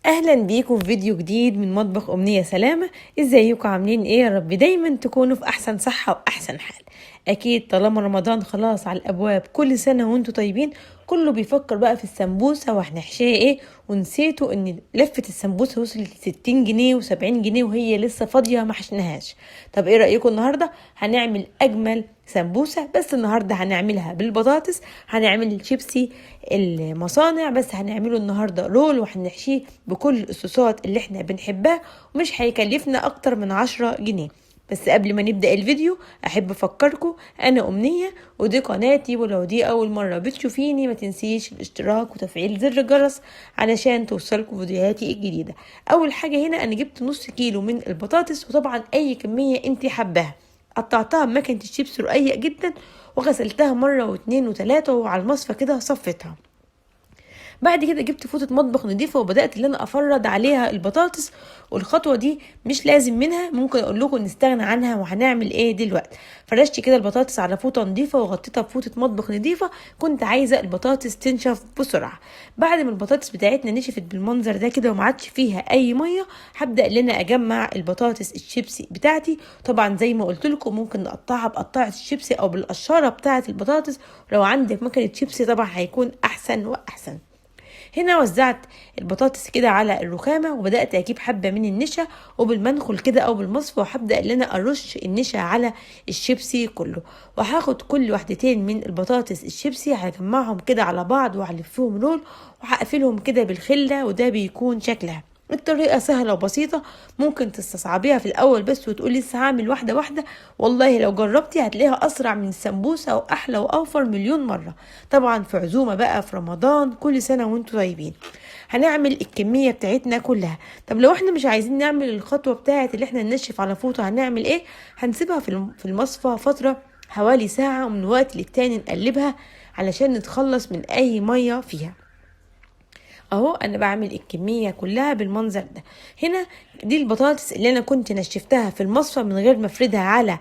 اهلا بيكم في فيديو جديد من مطبخ امنية سلامة. ازيكم عاملين ايه؟ يا رب دايما تكونوا في احسن صحة واحسن حال. اكيد طالما رمضان خلاص على الابواب، كل سنة وانتم طيبين. كله بيفكر بقى في السمبوسة وهنحشيها ايه، ونسيتوا ان لفة السمبوسة وصلت 60 جنيه و70 جنيه وهي لسه فاضية ما حشناهاش. طب ايه رأيكم النهاردة هنعمل اجمل سمبوسة؟ بس النهاردة هنعملها بالبطاطس. هنعمل شيبسي المصانع، بس هنعمله النهاردة رول وهنحشيه بكل الصوصات اللي احنا بنحبها، ومش هيكلفنا اكتر من 10 جنيه. بس قبل ما نبدأ الفيديو احب افكركم انا امنية ودي قناتي، ولو دي اول مرة بتشوفيني ما تنسيش الاشتراك وتفعيل زر الجرس علشان توصلكم فيديوهاتي الجديدة. اول حاجة هنا انا جبت نص كيلو من البطاطس، وطبعا اي كمية انت حباها. قطعتها بمكنة الشيبس رقيق جدا، وغسلتها مرة واتنين وتلاتة، وعلى المصفى كده صفتها. بعد كده جبت فوطة مطبخ نضيفة وبدأت ان انا افرد عليها البطاطس. والخطوة دي مش لازم منها، ممكن اقول لكم نستغنى عنها. وهنعمل ايه دلوقتي؟ فرشت كده البطاطس على فوطة نضيفة وغطيتها بفوطة مطبخ نضيفة. كنت عايزة البطاطس تنشف بسرعة. بعد ما البطاطس بتاعتنا نشفت بالمنظر ده كده وما عادش فيها اي مية، هبدأ ان انا اجمع البطاطس الشيبسي بتاعتي. طبعا زي ما قلت لكم ممكن نقطعها بقطعة الشيبسي او بالقشارة بتاعة البطاطس. ولو عندك مكنة شيبسي طبعا هيكون احسن واحسن. هنا وزعت البطاطس كده على الرخامة، وبدأت أجيب حبة من النشا وبالمنخل كده أو بالمصفى، وهبدأ إن أنا أرش النشا على الشيبسي كله. وهاخد كل وحدتين من البطاطس الشيبسي هجمعهم كده على بعض وهلفهم رول، وهقفلهم كده بالخلة، وده بيكون شكلها. الطريقة سهلة وبسيطة، ممكن تستصعبيها في الأول بس وتقولي لسه هعمل واحدة واحدة. والله لو جربتي هتلاقيها أسرع من السمبوسة وأحلى وأوفر مليون مرة. طبعا في عزومة بقى في رمضان، كل سنة وانتم طيبين. هنعمل الكمية بتاعتنا كلها. طب لو احنا مش عايزين نعمل الخطوة بتاعت اللي احنا ننشف على فوطة، هنعمل ايه؟ هنسيبها في المصفى فترة حوالي ساعة، ومن وقت للتاني نقلبها علشان نتخلص من أي مية فيها. اهو انا بعمل الكميه كلها بالمنظر ده. هنا دي البطاطس اللي انا كنت نشفتها في المصفى من غير ما افردها على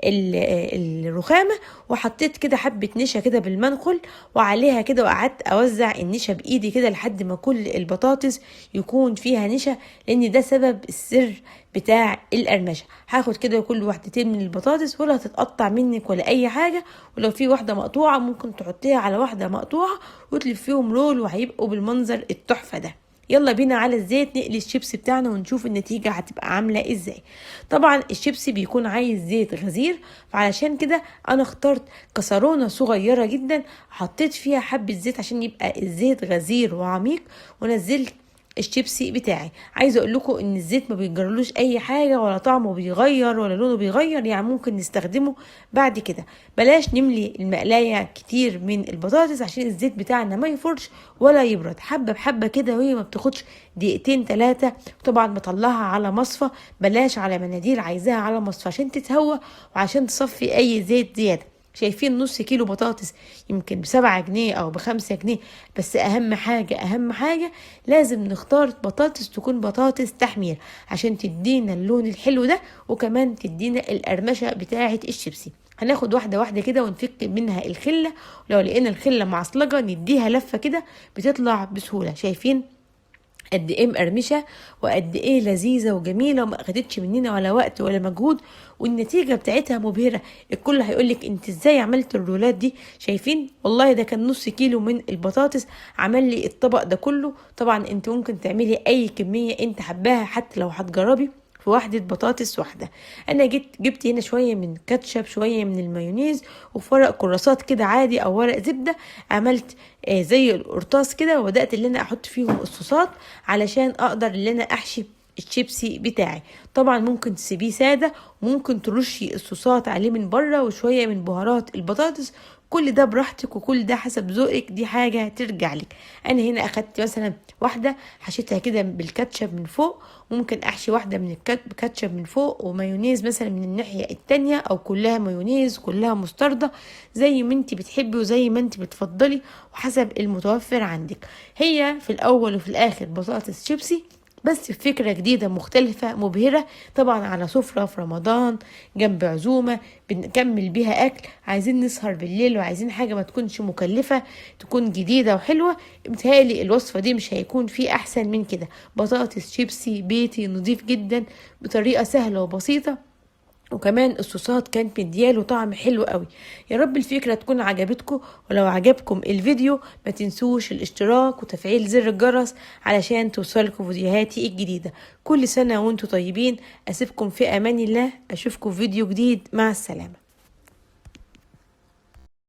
الرخامه، وحطيت كده حبه نشا كده بالمنخل وعليها كده، وقعدت اوزع النشا بايدي كده لحد ما كل البطاطس يكون فيها نشا، لان ده سبب السر بتاع القرمشه. هاخد كده كل واحدتين من البطاطس، ولا هتتقطع منك ولا اي حاجه. ولو في واحده مقطوعه ممكن تحطيها على واحده مقطوعه وتلفيهم رول، وهيبقوا بالمنظر التحفه ده. يلا بينا على الزيت نقلي الشيبسي بتاعنا ونشوف النتيجة هتبقى عاملة ازاي. طبعا الشيبسي بيكون عايز زيت غزير، فعلشان كده انا اخترت كسرونة صغيرة جدا، حطيت فيها حبة زيت عشان يبقى الزيت غزير وعميق. ونزلت الشيبسي بتاعي. عايزه اقول لكم ان الزيت ما بيجرلوش اي حاجه، ولا طعمه بيغير ولا لونه بيغير، يعني ممكن نستخدمه بعد كده. بلاش نملي المقلايه كتير من البطاطس عشان الزيت بتاعنا ما يفرش ولا يبرد. حبه بحبه كده، وهي ما بتاخدش دقيقتين 3. طبعا بطلعها على مصفى، بلاش على مناديل، عايزاها على مصفى عشان تتهوى وعشان تصفي اي زيت زياده. شايفين نص كيلو بطاطس يمكن ب7 جنيه او ب5 جنيه. بس اهم حاجة اهم حاجة لازم نختار بطاطس تكون بطاطس تحمير عشان تدينا اللون الحلو ده، وكمان تدينا القرمشة بتاعة الشيبسي. هناخد واحدة واحدة كده ونفك منها الخلة، ولو لقينا الخلة معصلجة نديها لفة كده بتطلع بسهولة. شايفين قد ايه مقرمشه وقد ايه لذيذه وجميله، وما اخدتش مننا ولا وقت ولا مجهود، والنتيجه بتاعتها مبهره. الكل هيقولك انت ازاي عملت الرولات دي؟ شايفين والله ده كان نص كيلو من البطاطس عمل لي الطبق ده كله. طبعا انت ممكن تعملي اي كميه انت حباها حتى لو هتجربي في واحدة بطاطس واحدة. انا جبت هنا شوية من كاتشب، شوية من المايونيز، وفي ورق كراسات كده عادي او ورق زبدة. عملت زي القرطاس كده، وبدأت اللي انا احط فيهم الصوصات علشان اقدر اللي انا احشي الشيبسي بتاعي. طبعا ممكن تسيبيه سادة، وممكن ترشي الصوصات عليه من بره وشوية من بهارات البطاطس. كل ده براحتك وكل ده حسب ذوقك، دي حاجة ترجع لك. انا هنا اخدت مثلا واحدة حشيتها كده بالكاتشب من فوق، ممكن احشي واحدة من الكاتشب من فوق ومايونيز مثلا من الناحية التانية، او كلها مايونيز كلها مستردة، زي ما انت بتحبي وزي ما انت بتفضلي وحسب المتوفر عندك. هي في الاول وفي الاخر بطاطس شيبسي، بس بفكرة جديدة مختلفة مبهرة، طبعا على سفرة في رمضان جنب عزومة بنكمل بيها أكل. عايزين نسهر بالليل وعايزين حاجة ما تكونش مكلفة، تكون جديدة وحلوة. متهيألي الوصفة دي مش هيكون في أحسن من كده. بطاطس شيبسي بيتي نضيف جدا بطريقة سهلة وبسيطة، وكمان الصوصات كانت مدياله طعم حلو قوي. يا رب الفكرة تكون عجبتكم، ولو عجبكم الفيديو ما تنسوش الاشتراك وتفعيل زر الجرس علشان توصلكم فيديوهاتي الجديدة. كل سنة وانتم طيبين. اسيبكم في امان الله، اشوفكم في فيديو جديد، مع السلامة.